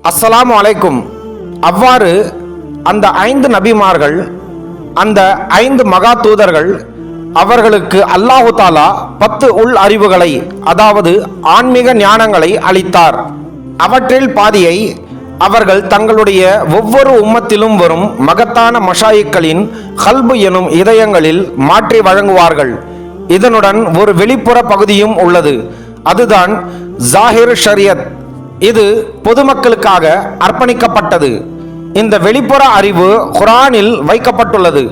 அஸ்ஸலாமு அலைக்கும். அவ்வாறு அந்த 5 நபிமார்கள், அந்த 5 மகா தூதர்கள், அவர்களுக்கு அல்லாஹு தாலா 10 உள் அறிவுகளை, அதாவது ஆன்மீக ஞானங்களை அளித்தார். அவற்றில் பாதியை அவர்கள் தங்களுடைய ஒவ்வொரு உம்மத்திலும் வரும் மகத்தான மஷாயிக்களின் கல்பு எனும் இதயங்களில் மாற்றி வழங்குவார்கள். இதனுடன் ஒரு வெளிப்புற பகுதியும் உள்ளது, அதுதான் ஜாஹிர் ஷரியத். இது பொதுமக்களுக்காக அர்ப்பணிக்கப்பட்டது. இந்த வெளிப்புற அறிவு குர்ஆனில் வைக்கப்பட்டுள்ளது.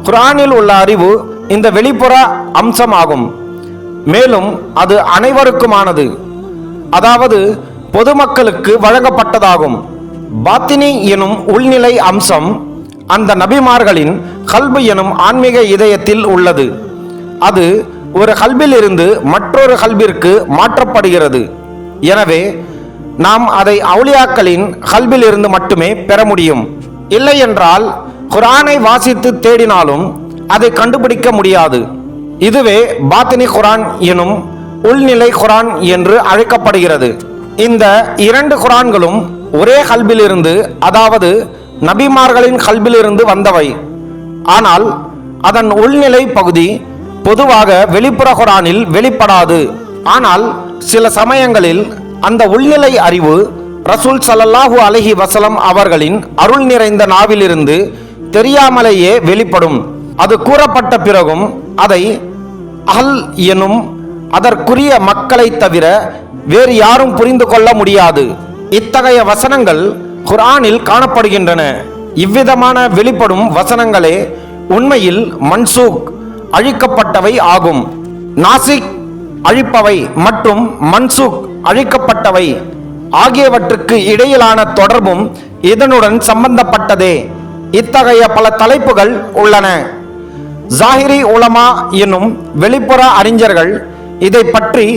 குர்ஆனில் உள்ள அறிவு இந்த வெளிப்புற அம்சமாகும். மேலும் அது அனைவருக்குமானது, அதாவது பொதுமக்களுக்கு வழங்கப்பட்டதாகும். பாத்தினி எனும் உள்நிலை அம்சம் அந்த நபிமார்களின் கல்பு எனும் ஆன்மீக இதயத்தில் உள்ளது. அது ஒரு கல்பில் இருந்து மற்றொரு கல்பிற்கு மாற்றப்படுகிறது. எனவே நாம் அதை அவுலியாக்களின் கல்பில் இருந்து மட்டுமே பெற முடியும். இல்லை என்றால் குர்ஆனை வாசித்து தேடினாலும் அதை கண்டுபிடிக்க முடியாது. இதுவே பாத்தினி குர்ஆன் எனும் உள்நிலை குர்ஆன் என்று அழைக்கப்படுகிறது. இந்த 2 குர்ஆன்களும் ஒரே கல்பிலிருந்து, அதாவது நபிமார்களின் கல்பிலிருந்து வந்தவை. ஆனால் அதன் உள்நிலை பகுதி பொதுவாக வெளிப்புற குர்ஆனில் வெளிப்படாது. ஆனால் சில சமயங்களில் அந்த உள்நிலை அறிவு ரசூல் ஸல்லல்லாஹு அலைஹி வஸல்லம் அவர்களின் அருள் நிறைந்த நாவிலிருந்து தெரியாமலேயே வெளிப்படும். அது கூறப்பட்ட பிறகும் அதை அஹல் எனும் அதற்குரிய மக்களை தவிர வேறு யாரும் புரிந்து கொள்ள முடியாது. இத்தகைய வசனங்கள் குர்ஆனில் காணப்படுகின்றன. இவ்விதமான வெளிப்படும் வசனங்களே உண்மையில் மன்சூக் அழிக்கப்பட்டவை ஆகும். நாசிக் அழிப்பவை மற்றும் மன்சூக் அழிக்கப்பட்டவை ஆகியவற்றுக்கு இடையிலான தொடர்பும் இதனுடன் சம்பந்தப்பட்டதே. இத்தகைய பல தலைப்புகள் உள்ளன. ஜாஹிரி உலமா என்னும் வெளிப்புற அறிஞர்கள் இதை பற்றி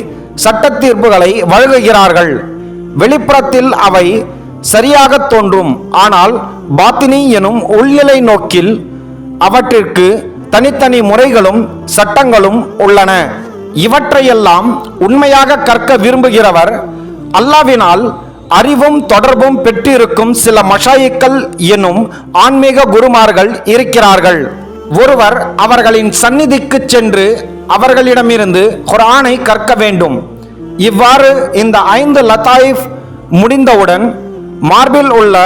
சட்ட தீர்ப்புகளை வழங்குகிறார்கள். வெளிப்புறத்தில் அவை சரியாக தோன்றும், ஆனால் பாத்தினி எனும் உள்நிலை நோக்கில் அவற்றிற்கு தனித்தனி முறைகளும் சட்டங்களும் உள்ளன. இவற்றையெல்லாம் உண்மையாக கற்க விரும்புகிறவர் அல்லாஹ்வினால் அறிவும் தொடர்பும் பெற்றிருக்கும் சில மஷாயிக்கள் எனும் ஆன்மீக குருமார்கள் இருக்கிறார்கள். ஒருவர் அவர்களின் சந்நிதிக்கு சென்று அவர்களிடமிருந்து குர்ஆனை கற்க வேண்டும். இவ்வாறு இந்த 5 லத்தாயிஃப் முடிந்தவுடன் மார்பில் உள்ள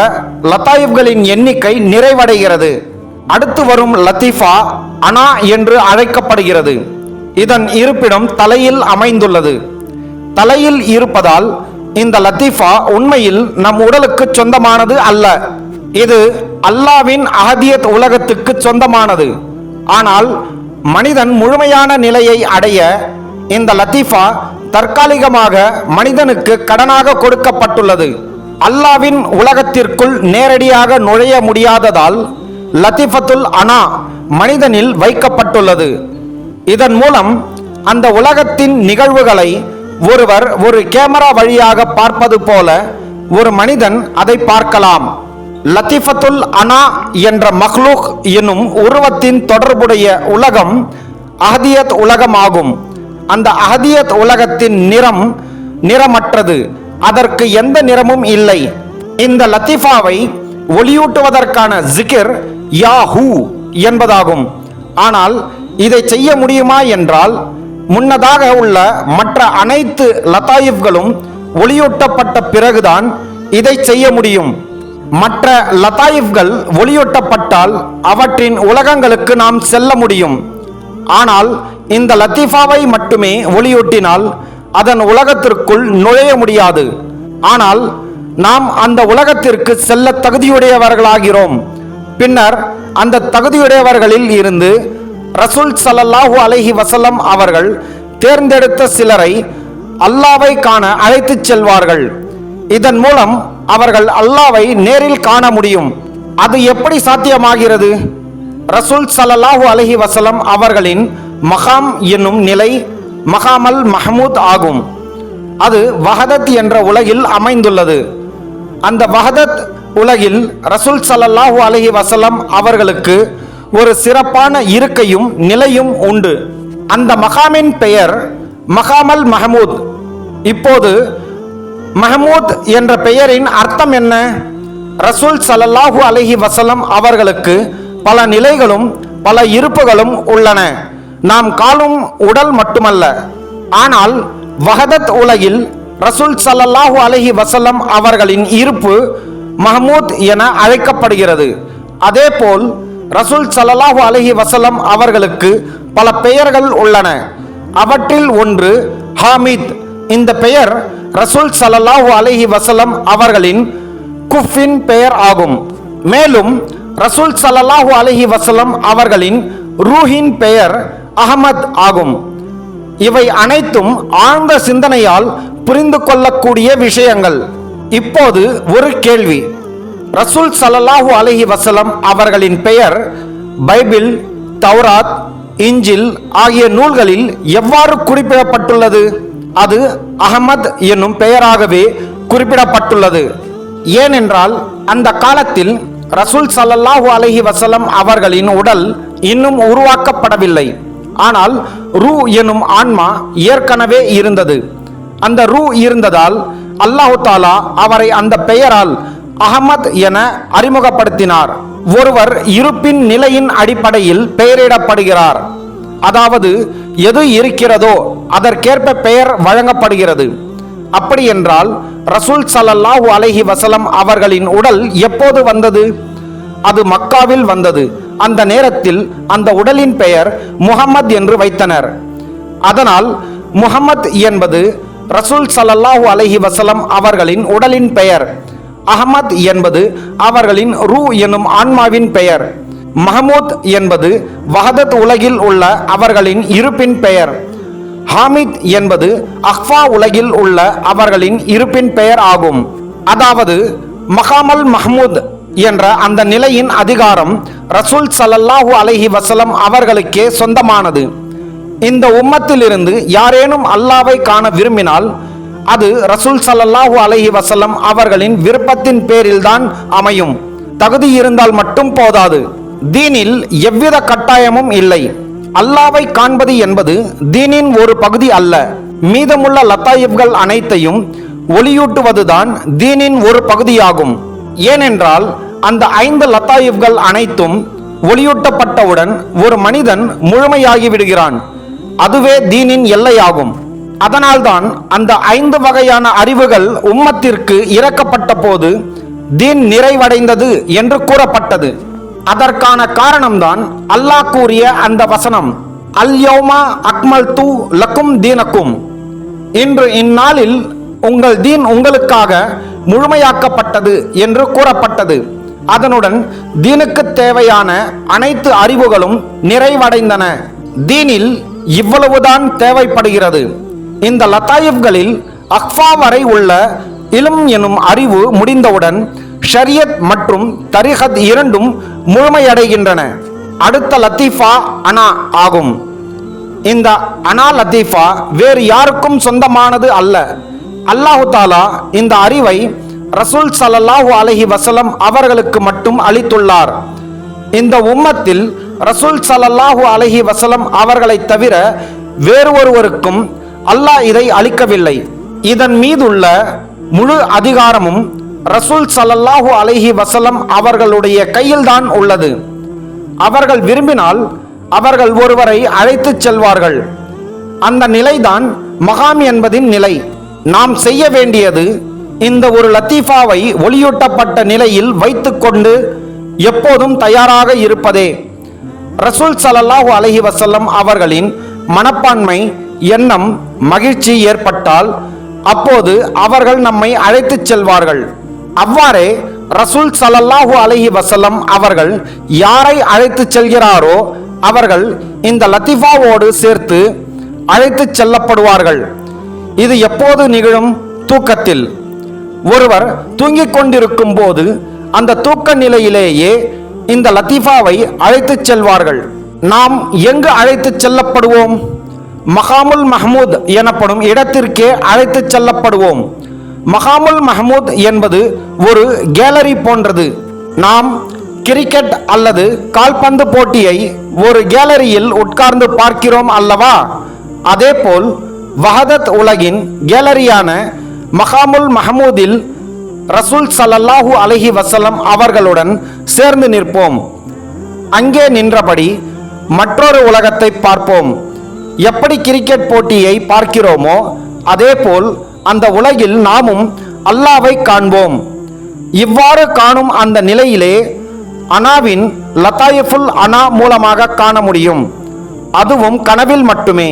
லத்தாயிஃப்களின் எண்ணிக்கை நிறைவடைகிறது. அடுத்து வரும் லத்தீஃபா அனா என்று அழைக்கப்படுகிறது. இதன் இருப்பிடம் தலையில் அமைந்துள்ளது. தலையில் இருப்பதால் இந்த லத்தீஃபா உண்மையில் நம் உடலுக்கு சொந்தமானது அல்ல. இது அல்லாஹ்வின் அஹதியத் உலகத்துக்கு சொந்தமானது. ஆனால் மனிதன் முழுமையான நிலையை அடைய இந்த லத்தீஃபா தற்காலிகமாக மனிதனுக்கு கடனாக கொடுக்கப்பட்டுள்ளது. அல்லாஹ்வின் உலகத்திற்குள் நேரடியாக நுழைய முடியாததால் லத்தீஃபத்துல் அனா மனிதனில் வைக்கப்பட்டுள்ளது. இதன் மூலம் அந்த உலகத்தின் நிகழ்வுகளை ஒருவர் ஒரு கேமரா வழியாக பார்ப்பது போல ஒரு மனிதன் அதை பார்க்கலாம். லத்தீஃபத்துல் அனா என்ற மக்லூக் என்னும் உருவத்தின் தொடர்புடைய உலகம் அஹதியத் உலகமாகும். அந்த அஹதியத் உலகத்தின் நிறம் நிறமற்றது, அதற்கு எந்த நிறமும் இல்லை. இந்த லத்தீஃபாவை ஒளியூட்டுவதற்கான ஜிகிர் யாஹூ என்பதாகும். ஆனால் இதை செய்ய முடியுமா என்றால் முன்னதாக உள்ள மற்ற அனைத்து லத்தாயிஃப்களும் ஒளியூட்டப்பட்ட பிறகுதான் இதை செய்ய முடியும். மற்ற லத்தாயிஃப்கள் ஒளியூட்டப்பட்டால் அவற்றின் உலகங்களுக்கு நாம் செல்ல முடியும். ஆனால் இந்த லத்தீஃபாவை மட்டுமே ஒளியூட்டினால் அதன் உலகத்திற்குள் நுழைய முடியாது. ஆனால் நாம் அந்த உலகத்திற்கு செல்ல தகுதியுடையவர்களாகிறோம். பின்னர் அந்த தகுதியுடையவர்களில் இருந்து ரசூல் ஸல்லல்லாஹு அலைஹி வஸல்லம் அவர்கள் தேர்ந்தெடுத்த சிலரை அல்லாஹ்வை காண அழைத்துச் செல்வார்கள். இதன் மூலம் அவர்கள் அல்லாஹ்வை நேரில் காண முடியும். அது எப்படி சாத்தியமாகிறது? ரசூல் ஸல்லல்லாஹு அலைஹி வஸல்லம் அவர்களின் மகாம் என்னும் நிலை மகாமல் மஹமூத் ஆகும். அது வஹதத் என்ற உலகில் அமைந்துள்ளது. அந்த வஹதத் உலகில் ரசூல் ஸல்லல்லாஹு அலைஹி வஸல்லம் அவர்களுக்கு ஒரு சிறப்பான இருக்கையும் நிலையும் உண்டு. அந்த மகாமின் பெயர் மகாமல் மஹமூத். இப்போது மஹமூத் என்ற பெயரின் அர்த்தம் என்ன? ரசூல் ஸல்லல்லாஹு அலைஹி வஸல்லம் அவர்களுக்கு பல நிலைகளும் பல இருப்புகளும் உள்ளன. நாம் காணும் உடல் மட்டுமல்ல. ஆனால் வஹதத் உலகில் ரசூல் ஸல்லல்லாஹு அலைஹி வஸல்லம் அவர்களின் இருப்பு மஹமூத் என அழைக்கப்படுகிறது. அதேபோல் ரசூல் ஸல்லல்லாஹு அலைஹி வஸல்லம் அவர்களுக்கு பல பெயர்கள் உள்ளன. அவற்றில் ஒன்று ஹாமித். இந்த பெயர் ரசூல் ஸல்லல்லாஹு அலைஹி வஸல்லம் அவர்களின் குஃபின் பெயர் ஆகும். மேலும் ரசூல் ஸல்லல்லாஹு அலைஹி வஸல்லம் அவர்களின் ரூஹின் பெயர் அஹமத் ஆகும். இவை அனைத்தும் ஆழ்ந்த சிந்தனையால் புரிந்து கொள்ளக்கூடிய விஷயங்கள். இப்போது ஒரு கேள்வி. ரசூல் ஸல்லல்லாஹு அலைஹி வஸல்லம் அவர்களின் பெயர் பைபிள், தௌராத், இஞ்சில் ஆகிய நூல்களில் எவ்வாறு குறிப்பிடப்பட்டுள்ளது? அது அஹமத் என்னும் பெயராகவே குறிப்பிடப்பட்டுள்ளது. ஏனென்றால் அந்த காலத்தில் ரசூல் ஸல்லல்லாஹு அலைஹி வஸல்லம் அவர்களின் உடல் இன்னும் உருவாக்கப்படவில்லை. ஆனால் ரூ எனும் ஆன்மா ஏற்கனவே இருந்தது. அந்த ரூ இருந்ததால் அல்லாஹு தாலா அவரை அந்த பெயரால் அஹமத் என அறிமுகப்படுத்தினார். ஒருவர் இருப்பின் நிலையின் அடிப்படையில் பெயரிடப்படுகிறார். அதாவது எது இருக்கிறதோ அதற்கேற்ப பெயர் வழங்கப்படுகிறது. அப்படி என்றால் ரசூல் ஸல்லல்லாஹு அலைஹி வஸல்லம் அவர்களின் உடல் எப்போது வந்தது? அது மக்காவில் வந்தது. அந்த நேரத்தில் அந்த உடலின் பெயர் முஹம்மத் என்று வைத்தனர். அதனால் முஹம்மத் என்பது ரசூல் ஸல்லல்லாஹு அலைஹி வஸல்லம் அவர்களின் உடலின் பெயர். அஹமத் என்பது அவர்களின் ரூ எனும் ஆன்மாவின் பெயர். மஹமூத் என்பது வஹதத் உலகில் உள்ள அவர்களின் இருப்பின் பெயர். ஹாமித் என்பது அஹ்ஃபா உலகில் உள்ள அவர்களின் இருப்பின் பெயர் ஆகும். அதாவது மகாமல் மஹமூத் என்ற அந்த நிலையின் அதிகாரம் ரசூல் ஸல்லல்லாஹு அலைஹி வஸல்லம் அவர்களுக்கே சொந்தமானது. இந்த உம்மத்திலிருந்து யாரேனும் அல்லாஹ்வை காண விரும்பினால் அது ரசூல் ஸல்லல்லாஹு அலைஹி வஸல்லம் அவர்களின் விருப்பத்தின் பேரில்தான் அமையும். தகுதி இருந்தால் மட்டும் போதாது. தீனில் எவ்வித கட்டாயமும் இல்லை. அல்லாஹ்வை காண்பது என்பது தீனின் ஒரு பகுதி அல்ல. மீதமுள்ள லத்தாயிப்கள் அனைத்தையும் ஒளியூட்டுவதுதான் தீனின் ஒரு பகுதியாகும். ஏனென்றால் அந்த 5 லத்தாயிப்கள் அனைத்தும் ஒளியூட்டப்பட்டவுடன் ஒரு மனிதன் முழுமையாகி விடுகிறான். அதுவே தீனின் எல்லையாகும். அதனால்தான் அந்த 5 வகையான அறிவுகள் உம்மத்திற்கு இறக்கப்பட்ட போது தீன் நிறைவடைந்தது என்று கூறப்பட்டது. அதற்கான காரணம்தான் அல்லாஹ் கூறிய அந்த வசனம், அல் யௌமா அக்மல்து லக்கும் தீனக்கும். இன்று இந்நாளில் உங்கள் தீன் உங்களுக்காக முழுமையாக்கப்பட்டது என்று கூறப்பட்டது. அதனுடன் தீனுக்கு தேவையான அனைத்து அறிவுகளும் நிறைவடைந்தன. தீனில் இவ்வளவுதான் தேவைப்படுகிறது. இந்த லத்தாயிப்களில் அக்ஃபா வரை உள்ள இல்ம் எனும் அறிவு முடிந்தவுடன் ஷரியத் மற்றும் தரிகத் இரண்டும் முழுமையடைகின்றன. அடுத்த லத்தீஃபா அனா ஆகும். இந்த அனா லத்தீஃபா வேறு யாருக்கும் சொந்தமானது அல்ல. அல்லாஹு தாலா இந்த அறிவை ரசூல் ஸல்லல்லாஹு அலைஹி வஸல்லம் அவர்களுக்கு மட்டும் அளித்துள்ளார். இந்த உம்மத்தில் ரசூல் ஸல்லல்லாஹு அலைஹி வஸல்லம் அவர்களை தவிர வேறு ஒருவருக்கும் அல்லாஹ் இதை அளிக்கவில்லை. இதன் மீதுள்ள முழு அதிகாரமும் ரசூல் ஸல்லல்லாஹு அலைஹி வஸல்லம் அவர்களுடைய கையில்தான் உள்ளது. அவர்கள் விரும்பினால் அவர்கள் ஒருவரை அழைத்துச் செல்வார்கள். அந்த நிலைதான் மகாம் என்பதின் நிலை. நாம் செய்ய வேண்டியது இந்த ஒரு லத்தீஃபாவை ஒளியூட்டப்பட்ட நிலையில் வைத்துக்கொண்டு எப்போதும் தயாராக இருப்பதே. ரசூல் ஸல்லல்லாஹு அலைஹி வஸல்லம் அவர்களின் மனப்பான்மை, எண்ணம், மகிழ்ச்சி ஏற்பட்டால் அப்போது அவர்கள் நம்மை அழைத்துச் செல்வார்கள். அவ்வாறே ரசூல் ஸல்லல்லாஹு அலைஹி வஸல்லம் அவர்கள் யாரை அழைத்துச் செல்கிறாரோ அவர்கள் இந்த லத்தீஃபாவோடு சேர்த்து அழைத்துச் செல்லப்படுவார்கள். இது எப்போது நிகழும்? தூக்கத்தில். ஒருவர் தூங்கிக் கொண்டிருக்கும் போது அந்த தூக்க நிலையிலேயே இந்த லத்தீஃபாவை அழைத்துச் செல்வார்கள். நாம் எங்கு அழைத்துச் செல்லப்படுவோம்? மகாமுல் மஹமூத் எனப்படும் இடத்திற்கே அழைத்துச் செல்லப்படுவோம். மகாமுல் மஹமூத் என்பது ஒரு கேலரி போன்றது. நாம் கிரிக்கெட் அல்லது கால்பந்து போட்டியை ஒரு கேலரியில் உட்கார்ந்து பார்க்கிறோம் அல்லவா? அதேபோல் வஹதத் உலகின் கேலரியான மகாமுல் மஹமூதில் ரசூல் ஸல்லல்லாஹு அலைஹி வஸல்லம் அவர்களுடன் சேர்ந்து நிற்போம். அங்கே நின்றபடி மற்றொரு உலகத்தை பார்ப்போம். எப்படி கிரிக்கெட் போட்டியை பார்க்கிறோமோ அதேபோல் அந்த உலகில் நாமும் அல்லாவை காண்போம். இவ்வாறு காணும் அந்த நிலையிலே அனாவின் லதாயிஃபுல் அனா மூலமாக காண முடியும். அதுவும் கனவில் மட்டுமே.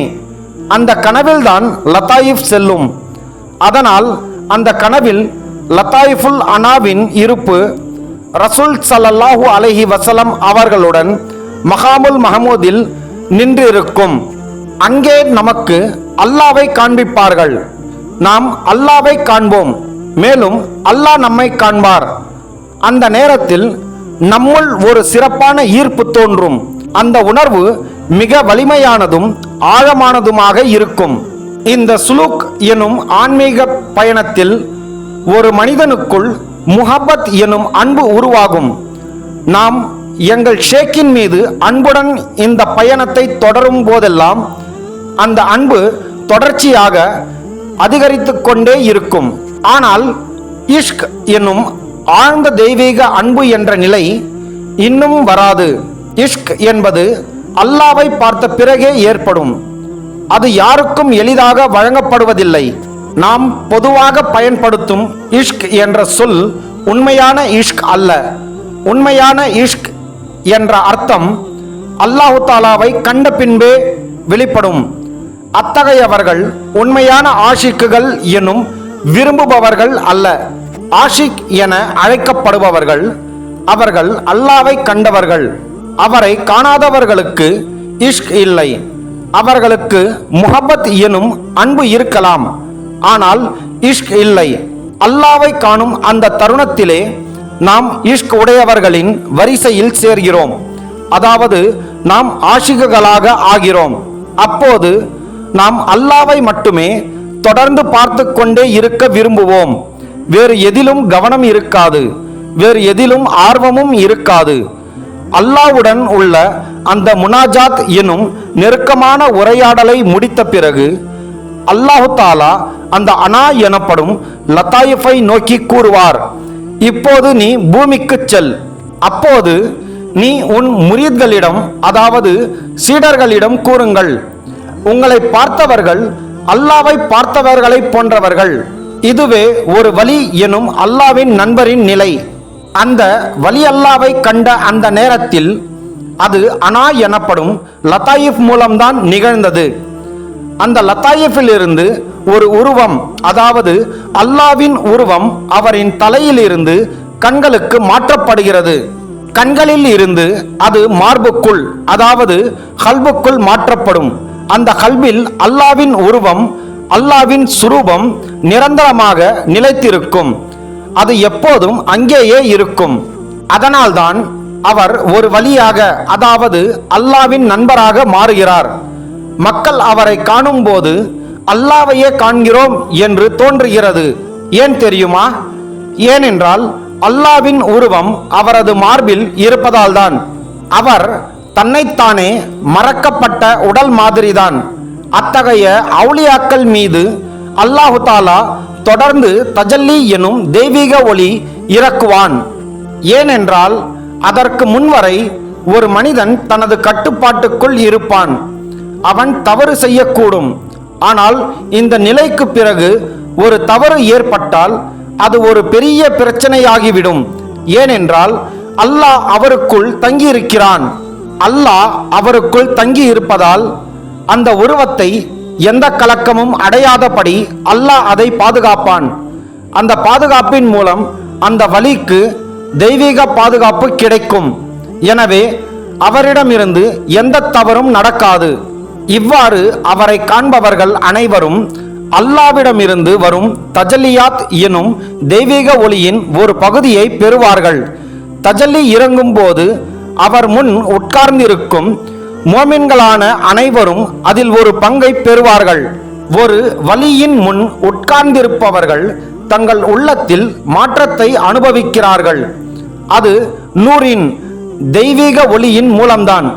அந்த கனவில்தான் லதாயிஃப் செல்லும். அதனால் அந்த கனவில் லதாயிஃபுல் அனாவின் இருப்பு ரசூல் ஸல்லல்லாஹு அலைஹி வஸல்லம் அவர்களுடன் மகாமுல் மஹமூதில் நின்றிருக்கும். அங்கே நமக்கு அல்லாவை காண்பிப்பார்கள். நாம் அல்லாவை காண்போம். மேலும் அல்லாஹ் நம்மை காண்பார். அந்த நேரத்தில் நம்முள் ஒரு சிறப்பான ஈர்ப்பு தோன்றும். அந்த உணர்வு மிக வலிமையானதும் ஆழமானதுமாக இருக்கும். இந்த சுலூக் எனும் ஆன்மீக பயணத்தில் ஒரு மனிதனுக்குள் முஹப்பத் எனும் அன்பு உருவாகும். நாம் எங்கள் ஷேக்கின் மீது அன்புடன் இந்த பயணத்தை தொடரும் போதெல்லாம் அந்த அன்பு தொடர்ச்சியாக அதிகரித்து கொண்டே இருக்கும். ஆனால் இஷ்க் என்னும் ஆழ்ந்த தெய்வீக அன்பு என்ற நிலை இன்னும் வராது. இஷ்க் என்பது அல்லாவை பார்த்த பிறகே ஏற்படும். அது யாருக்கும் எளிதாக வழங்கப்படுவதில்லை. நாம் பொதுவாக பயன்படுத்தும் இஷ்க் என்ற சொல் உண்மையான இஷ்க் அல்ல. உண்மையான இஷ்க் என்ற அர்த்தம் அல்லாஹு தாலாவை கண்ட பின்பே வெளிப்படும். அத்தகையவர்கள் உண்மையான ஆஷிக்குகள் எனும் விரும்புபவர்கள் அல்ல. ஆஷிக் என அழைக்கப்படுபவர்கள் அவர்கள் அல்லாவை கண்டவர்கள். அவரை காணாதவர்களுக்கு இஷ்க் இல்லை. அவர்களுக்கு முஹப்பத் எனும் அன்பு இருக்கலாம், ஆனால் இஷ்க் இல்லை. அல்லாவை காணும் அந்த தருணத்திலே நாம் இஷ்க் உடையவர்களின் வரிசையில் சேர்கிறோம். அதாவது நாம் ஆஷிக்குகளாக ஆகிறோம். அப்போது நாம் அல்லாவை மட்டுமே தொடர்ந்து பார்த்து கொண்டே இருக்க விரும்புவோம். வேறு எதிலும் கவனம் இருக்காது. வேறு எதிலும் ஆர்வமும் இருக்காது. அல்லாஹ்வுடன் உள்ள அந்த முனாஜாத் எனும் நெருக்கமான உரையாடலை முடித்த பிறகு அல்லாஹு தாலா அந்த அனா எனப்படும் லதாயிஃபை நோக்கி கூறுவார், இப்போது நீ பூமிக்கு செல். அப்போது நீ உன் முரீத்களிடம், அதாவது சீடர்களிடம் கூறுங்கள், உங்களை பார்த்தவர்கள் அல்லாவை பார்த்தவர்களை போன்றவர்கள். இதுவே ஒரு வலி எனும் அல்லாவின் நண்பரின் நிலை. அந்த வலி அல்லாவை கண்ட அந்த நேரத்தில் அது அனா எனப்படும் லதாயிஃப் மூலம்தான் நிகழ்ந்தது. அந்த லதாயிஃபில் இருந்து ஒரு உருவம், அதாவது அல்லாவின் உருவம் அவரின் தலையில் இருந்து கண்களுக்கு மாற்றப்படுகிறது. கண்களில் இருந்து அது மார்புக்குள், அதாவது கல்புக்குள் மாற்றப்படும். அந்த கல்பில் அல்லாவின் உருவம், அல்லாவின் சுரூபம் நிரந்தரமாக நிலைத்திருக்கும். அது எப்போதும் அங்கேயே இருக்கும். அதனால்தான் அவர் ஒரு வழியாக, அதாவது அல்லாவின் நண்பராக மாறுகிறார். மக்கள் அவரை காணும் போது அல்லாவையே காண்கிறோம் என்று தோன்றுகிறது. ஏன் தெரியுமா? ஏனென்றால் அல்லாவின் உருவம் அவரது மார்பில் இருப்பதால்தான். அவர் தன்னைத்தானே மறக்கப்பட்ட உடல் மாதிரிதான். அத்தகைய அவுலியாக்கள் மீது அல்லாஹு தாலா தொடர்ந்து தஜல்லி எனும் தெய்வீக ஒளி இறக்குவான். ஏனென்றால் அதற்கு முன்வரை ஒரு மனிதன் தனது கட்டுப்பாட்டுக்குள் இருப்பான். அவன் தவறு செய்யக்கூடும். ஆனால் இந்த நிலைக்கு பிறகு ஒரு தவறு ஏற்பட்டால் அது ஒரு பெரிய பிரச்சனையாகிவிடும். ஏனென்றால் அல்லாஹ் அவருக்குள் தங்கியிருக்கிறான். அல்லாஹ் அவருக்குள் தங்கி இருப்பதால் அந்த உருவத்தை எந்த கலக்கமும் அடையாதபடி அல்லாஹ் அதை பாதுகாப்பான். அந்த பாதுகாப்பின் மூலம் அந்த வலிக்கு தெய்வீக பாதுகாப்பு கிடைக்கும். எனவே அவரிடமிருந்து எந்த தவறும் நடக்காது. இவ்வாறு அவரை காண்பவர்கள் அனைவரும் அல்லாவிடமிருந்து வரும் தஜல்லியாத் எனும் தெய்வீக ஒளியின் ஒரு பகுதியை பெறுவார்கள். தஜல்லி இறங்கும் போது அவர் முன் உட்கார்ந்திருக்கும் மோமின்களான அனைவரும் அதில் ஒரு பங்கை பெறுவார்கள். ஒரு வலியின் முன் உட்கார்ந்திருப்பவர்கள் தங்கள் உள்ளத்தில் மாற்றத்தை அனுபவிக்கிறார்கள். அது நூரின் தெய்வீக ஒளியின் மூலம்தான்.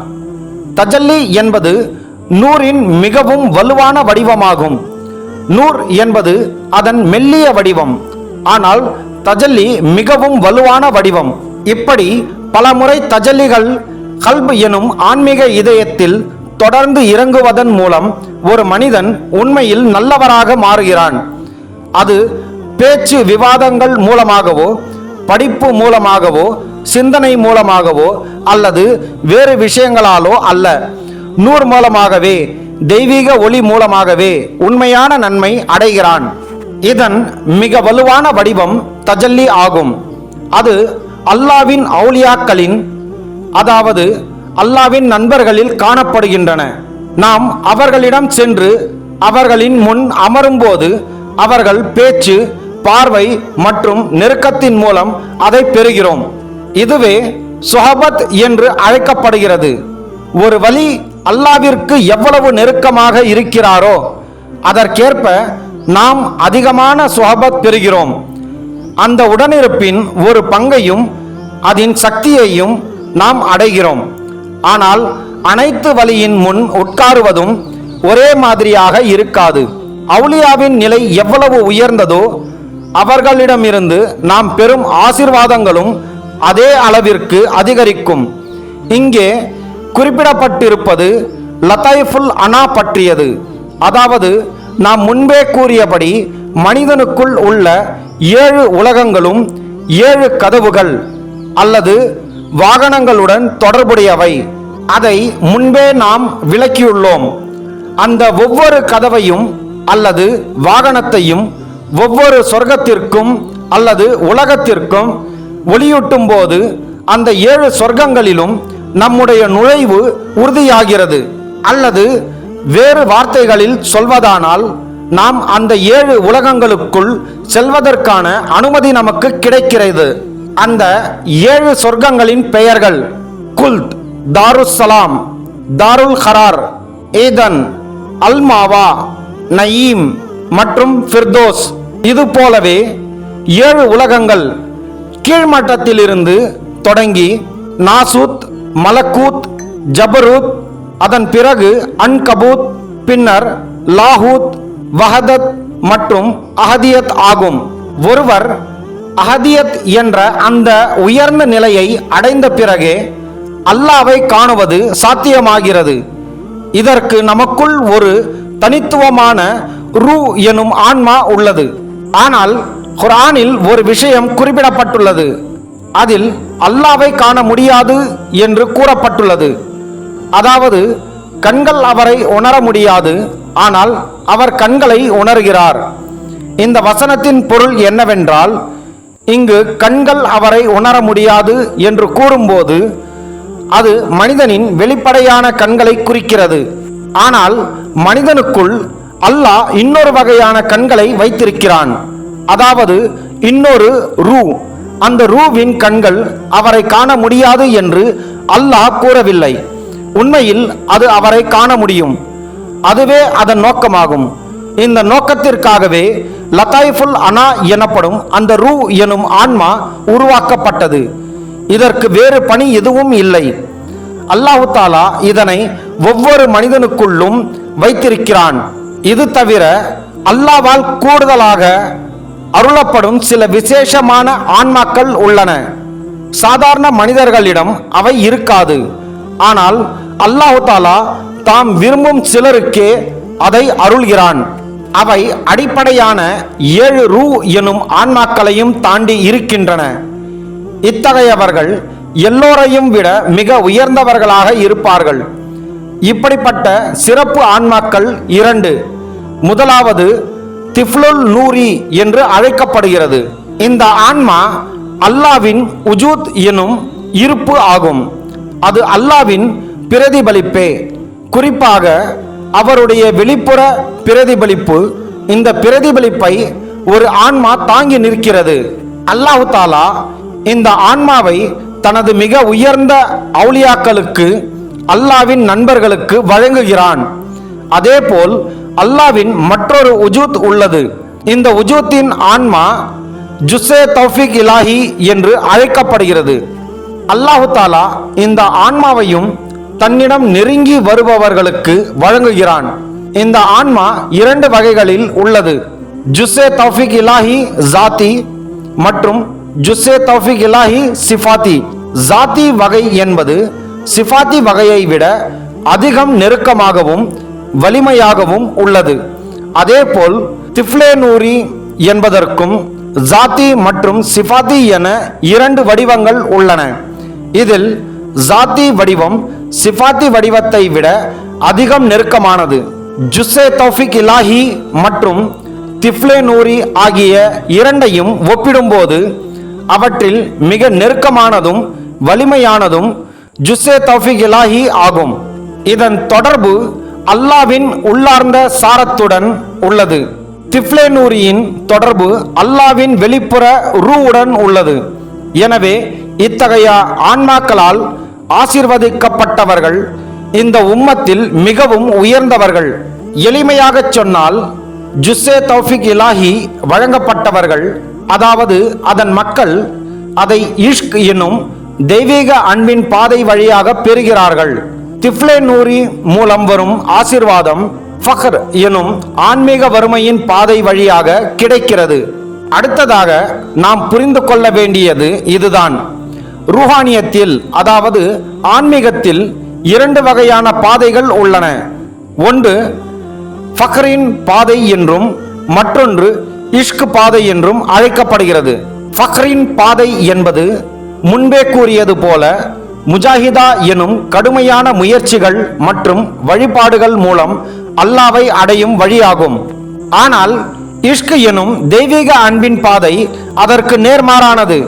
தஜல்லி என்பது நூரின் மிகவும் வலுவான வடிவமாகும். நூர் என்பது அதன் மெல்லிய வடிவம், ஆனால் தஜல்லி மிகவும் வலுவான வடிவம். இப்படி பலமுறை தஜல்லிகள் கல்ப் எனும் ஆன்மீக இதயத்தில் தொடர்ந்து இறங்குவதன் மூலம் ஒரு மனிதன் உண்மையில் நல்லவராக மாறுகிறான். அது பேச்சு விவாதங்கள் மூலமாகவோ, படிப்பு மூலமாகவோ, சிந்தனை மூலமாகவோ அல்லது வேறு விஷயங்களாலோ அல்ல. நூர் மூலமாகவே, தெய்வீக ஒளி மூலமாகவே உண்மையான நன்மை அடைகிறான். இதன் மிக வலுவான வடிவம் தஜல்லி ஆகும். அது அல்லாவின் அவுலியாக்களின், அதாவது அல்லாவின் நண்பர்களில் காணப்படுகின்றன. நாம் அவர்களிடம் சென்று அவர்களின் முன் அமரும்போது அவர்கள் பேச்சு, பார்வை மற்றும் நெருக்கத்தின் மூலம் அதை பெறுகிறோம். இதுவே சுஹபத் என்று அழைக்கப்படுகிறது. ஒரு வலி அல்லாவிற்கு எவ்வளவு நெருக்கமாக இருக்கிறாரோ அதற்கேற்ப நாம் அதிகமான சுஹபத் பெறுகிறோம். அந்த உடனிருப்பின் ஒரு பங்கையும் அதன் சக்தியையும் நாம் அடைகிறோம். ஆனால் அனைத்து வலியின் முன் உட்காருவதும் ஒரே மாதிரியாக இருக்காது. அவுலியாவின் நிலை எவ்வளவு உயர்ந்ததோ அவர்களிடமிருந்து நாம் பெறும் ஆசீர்வாதங்களும் அதே அளவிற்கு அதிகரிக்கும். இங்கே குறிப்பிடப்பட்டிருப்பது லதைஃபுல் அனா பற்றியது. அதாவது நாம் முன்பே கூறியபடி மனிதனுக்குள் உள்ள 7 உலகங்களும் 7 கதவுகள் அல்லது வாகனங்களுடன் தொடர்புடையவை. அதை முன்பே நாம் விளக்கியுள்ளோம். அந்த ஒவ்வொரு கதவையும் அல்லது வாகனத்தையும் ஒவ்வொரு சொர்க்கத்திற்கும் அல்லது உலகத்திற்கும் ஒளியூட்டும் போது அந்த 7 சொர்க்கங்களிலும் நம்முடைய நுழைவு உறுதியாகிறது. அல்லது வேறு வார்த்தைகளில் சொல்வதானால், நாம் அந்த 7 உலகங்களுக்குள் செல்வதற்கான அனுமதி நமக்கு கிடைக்கிறது. அந்த 7 சொர்க்கங்களின் பெயர்கள் குல்த், தாருஸ்ஸலாம், தாருல் கரார், ஏதன், அல்மாவா, நயீம் மற்றும் ஃபிர்தோஸ். இது போலவே 7 உலகங்கள் கீழ்மட்டத்திலிருந்து தொடங்கி நாசூத், மலக்கூத், ஜபரூத், அதன் பிறகு அன்கபூத், பின்னர் லாஹூத், வஹதத் மற்றும் அஹதியத் ஆகும். ஒருவர் அஹதியத் என்ற அந்த உயர்ந்த நிலையை அடைந்த பிறகே அல்லாவை காணுவது சாத்தியமாகிறது. இதற்கு நமக்குள் ஒரு தனித்துவமான ரூ எனும் ஆன்மா உள்ளது. ஆனால் குர்ஆனில் ஒரு விஷயம் குறிப்பிடப்பட்டுள்ளது. அதில் அல்லாவை காண முடியாது என்று கூறப்பட்டுள்ளது. அதாவது கண்கள் அவரை உணர முடியாது, ஆனால் அவர் கண்களை உணர்கிறார். இந்த வசனத்தின் பொருள் என்னவென்றால், இங்கு கண்கள் அவரை உணர முடியாது என்று கூறும்போது அது மனிதனின் வெளிப்படையான கண்களை குறிக்கிறது. ஆனால் மனிதனுக்குள் அல்லாஹ் இன்னொரு வகையான கண்களை வைத்திருக்கிறான். அதாவது இன்னொரு ரூ. அந்த ரூவின் கண்கள் அவரை காண முடியாது என்று அல்லாஹ் கூறவில்லை. உண்மையில் அது அவரை காண முடியும். அதுவே அதன் நோக்கமாகும். இந்த நோக்கத்திற்காகவே லதைஃபுல் அனா எனப்படும் அந்த ரூ எனும் ஆன்மா உருவாக்கப்பட்டது. இதற்கு வேறு பணி எதுவும் இல்லை. அல்லாஹ் தஆலா இதனை ஒவ்வொரு மனிதனுக்குள்ளும் வைத்திருக்கிறான். இது தவிர அல்லாஹ்வால் கூடுதலாக அருளப்படும் சில விசேஷமான ஆன்மாக்கள் உள்ளன. சாதாரண மனிதர்களிடம் அவை இருக்காது. ஆனால் அல்லாஹ் தஆலா தாம் விரும்பும் சிலருக்கே அதை அருள்கிறான். அவை அடிப்படையான 7 ரூ எனும் ஆன்மாக்களையும் தாண்டி இருக்கின்றன. இத்தகையவர்கள் எல்லோரையும் விட மிக உயர்ந்தவர்களாக இருப்பார்கள். இப்படிப்பட்ட சிறப்பு ஆன்மாக்கள் 2. முதலாவது திஃப்லுல் நூரி என்று அழைக்கப்படுகிறது. இந்த ஆன்மா அல்லாவின் உஜூத் எனும் இருப்பு ஆகும். அது அல்லாவின் பிரதிபலிப்பே. குறிப்பாக அவருடைய வெளிப்புற பிரதிபலிப்பு. இந்த பிரதிபலிப்பை ஒரு ஆன்மா தாங்கி நிற்கிறது. அல்லாஹ் தஆலா இந்த ஆன்மாவை தனது மிக உயர்ந்த அவுலியாக்களுக்கு, அல்லாவின் நண்பர்களுக்கு வழங்குகிறான். அதேபோல் அல்லாவின் மற்றொரு உஜூத் உள்ளது. இந்த உஜூத்தின் ஆன்மா ஜுஸ்ஸே தௌஃபீக் இலாஹி என்று அழைக்கப்படுகிறது. அல்லாஹ் தஆலா இந்த ஆன்மாவையும் தன்னிடம் நெருங்கி வருபவர்களுக்கு வழங்குகிறான். இந்த ஆன்மா இரண்டு வகைகளில் உள்ளது. ஜுஸ்ஸே தௌஃபீக் இலாஹி ஜாத்தி மற்றும் ஜுஸ்ஸே தௌஃபீக் இலாஹி சிஃபாத்தி. ஜாத்தி வகை என்பது சிஃபாத்தி வகையை விட அதிகம் நெருக்கமாகவும் வலிமையாகவும் உள்ளது. அதேபோல் திஃப்லே நூரி என்பதற்கும் ஜாத்தி மற்றும் சிஃபாத்தி என இரண்டு வடிவங்கள் உள்ளன. இதில் ஜாத்தி வடிவம் சிஃபாத்தி வடிவத்தை விட அதிகம் நெருக்கமானது. ஜுஸ்ஸே தௌஃபீக் இலாஹி மற்றும் திஃப்லே நூரி ஆகிய இரண்டையும் ஒப்பிடும்போது அவற்றில் மிக நெருக்கமானதும் வலிமையானதும் ஜுஸ்ஸே தௌஃபீக் இலாஹி ஆகும். இதன் தொடர்பு அல்லாவின் உள்ளார்ந்த சாரத்துடன் உள்ளது. திஃப்லே நூரியின் தொடர்பு அல்லாவின் வெளிப்புற ரூவுடன் உள்ளது. எனவே இத்தகைய ஆன்மாக்களால் ஆசீர்வதிக்கப்பட்டவர்கள் இந்த உம்மத்தில் மிகவும் உயர்ந்தவர்கள். எளிமையாக சொன்னால் ஜுஸ்ஸே தௌஃபீக் இலாஹி வழங்கப்பட்டவர்கள், அதாவது அதன் மக்கள் அதை இஷ்க் என்னும் தெய்வீக அன்பின் பாதை வழியாக பெறுகிறார்கள். திஃப்லே நூரி மூலம் வரும் ஆசீர்வாதம் ஃபக்ர் எனும் ஆன்மீக வறுமையின் பாதை வழியாக கிடைக்கிறது. அடுத்ததாக நாம் புரிந்து கொள்ள வேண்டியது இதுதான். ரூஹானியத்தில் அதாவது ஆன்மீகத்தில் இரண்டு வகையான பாதைகள் உள்ளன. ஒன்று ஃபக்ரின் பாதை என்றும் மற்றொன்று இஷ்க் பாதை என்றும் அழைக்கப்படுகிறது. ஃபக்ரின் பாதை என்பது முன்பே கூறியது போல முஜாஹிதா எனும் கடுமையான முயற்சிகள் மற்றும் வழிபாடுகள் மூலம் அல்லாவை அடையும் வழியாகும். ஆனால் இஷ்க் எனும் தெய்வீக அன்பின் பாதை அதற்கு நேர்மாறானது.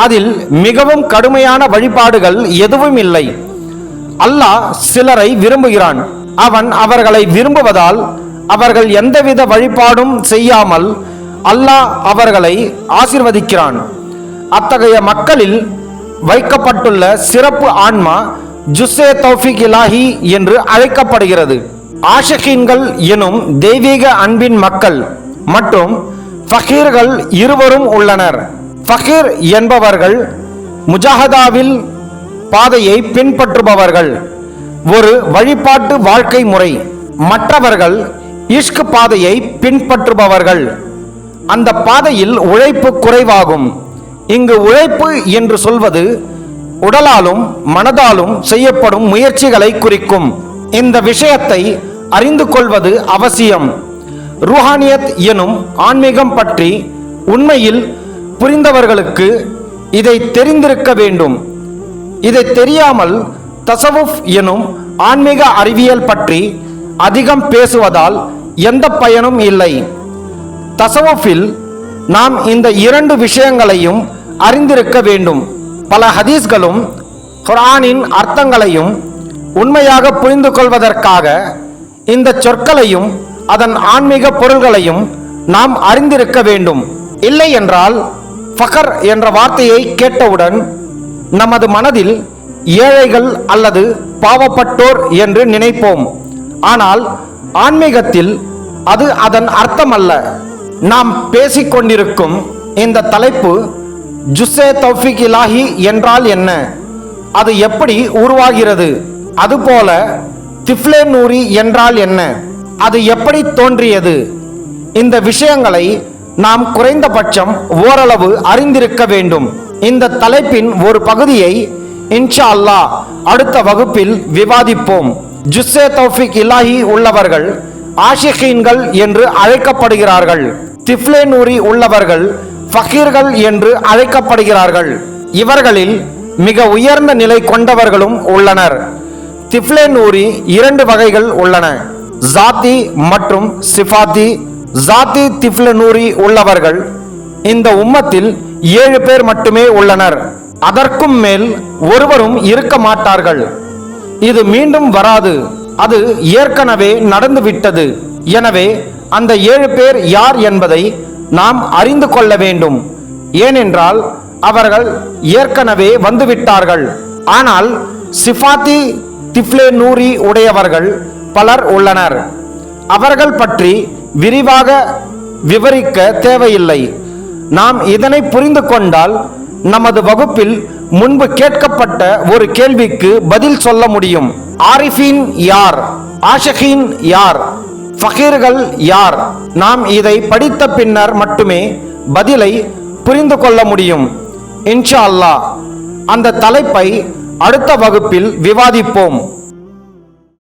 அதில் மிகவும் கடுமையான வழிபாடுகள் எதுவும் இல்லை. அல்லாஹ் சிலரை விரும்புகிறான். அவன் அவர்களை விரும்புவதால் அவர்கள் எந்தவித வழிபாடும் செய்யாமல் அல்லாஹ் அவர்களை ஆசீர்வதிக்கிறான். அத்தகைய மக்களில் வைக்கப்பட்டுள்ள சிறப்பு ஆன்மா ஜுஸ்ஸே தௌஃபீக் இலாஹி என்று அழைக்கப்படுகிறது. ஆஷிகீன்கள் எனும் தெய்வீக அன்பின் மக்கள் மற்றும் ஃபகீர்கள் இருவரும் உள்ளனர். ஃபகீர் என்பவர்கள் முஜாஹதாவில் பாதையை பின்பற்றுபவர்கள், ஒரு வழிபாட்டு வாழ்க்கை முறை. மற்றவர்கள் இஷ்க் பாதையை பின்பற்றுபவர்கள். அந்த பாதையில் உழைப்பு குறைவாகும். இங்கு உழைப்பு என்று சொல்வது உடலாலும் மனதாலும் செய்யப்படும் முயற்சிகளை குறிக்கும். இந்த விஷயத்தை அறிந்து கொள்வது அவசியம். ரூஹானியத் எனும் ஆன்மீகம் பற்றி உண்மையில் புரிந்தவர்களுக்கு இதை தெரிந்திருக்க வேண்டும். இதை தெரியாமல் தசவுஃப் எனும் ஆன்மீக அறிவியல் பற்றி அதிகம் பேசுவதால் எந்த பயனும் இல்லை. தசவுஃபில் நாம் இந்த இரண்டு விஷயங்களையும் அறிந்திருக்க வேண்டும். பல ஹதீஸ்களும் குர்ஆனின் அர்த்தங்களையும் உண்மையாக புரிந்து கொள்வதற்காக இந்த சொற்களையும் அதன் ஆன்மீக பொருள்களையும் நாம் அறிந்திருக்க வேண்டும். இல்லை என்றால் ஃபக்ர் என்ற வார்த்தையை கேட்டவுடன் நமது மனதில் ஏழைகள் அல்லது பாவப்பட்டோர் என்று நினைப்போம். ஆனால் ஆன்மீகத்தில் அது அதன் அர்த்தம் அல்ல. நாம் பேசிக்கொண்டிருக்கும் இந்த தலைப்பு ஜுஸ்ஸே தௌஃபீக் இலாஹி என்றால் என்ன, அது எப்படி உருவாகிறது, அதுபோல திஃப்லே நூரி என்றால் என்ன, அது எப்படி தோன்றியது, இந்த விஷயங்களை நாம் குறைந்தபட்சம் ஓரளவு அறிந்திருக்க வேண்டும். இந்த தலைப்பின் ஒரு பகுதியை இன்ஷா அல்லாஹ் அடுத்த வகுப்பில் விவாதிப்போம். ஜுஸ்ஸே தௌஃபீக் இலாஹி உள்ளவர்கள் ஆஷிகீன்கள் என்று அழைக்கப்படுகிறார்கள். திஃப்லே நூரி உள்ளவர்கள் ஃபகீர்கள் என்று அழைக்கப்படுகிறார்கள். இவர்களில் மிக உயர்ந்த நிலை கொண்டவர்களும் உள்ளனர். திஃப்லே நூரி இரண்டு வகைகள் உள்ளன, ஜாத்தி மற்றும் சிஃபாத்தி. ஜாத்தி திஃப்லே நூரி உள்ளவர்கள் இந்த உம்மத்தில் 7 பேர் மட்டுமே உள்ளனர். அதற்கும் மேல் ஒருவரும் இருக்க மாட்டார்கள். இது மீண்டும் வராது, அது ஏற்கனவே நடந்துவிட்டது. எனவே அந்த 7 பேர் யார் என்பதை நாம் அறிந்து கொள்ள வேண்டும். ஏனென்றால் அவர்கள் ஏற்கனவே வந்துவிட்டார்கள். ஆனால் சிஃபாத்தி திஃப்லே நூரி உடையவர்கள் பலர் உள்ளனர். அவர்கள் பற்றி விரிவாக விவரிக்க தேவையில்லை. நாம் இதனை புரிந்து கொண்டால் நமது வகுப்பில் முன்பு கேட்கப்பட்ட ஒரு கேள்விக்கு பதில் சொல்ல முடியும். ஆரிஃபீன் யார், ஆஷிகீன் யார், ஃபகீர்கள் யார்? நாம் இதை படித்த பின்னர் மட்டுமே பதிலை புரிந்து கொள்ள முடியும். இன்ஷா அல்லாஹ் அந்த தலைப்பை அடுத்த வகுப்பில் விவாதிப்போம்.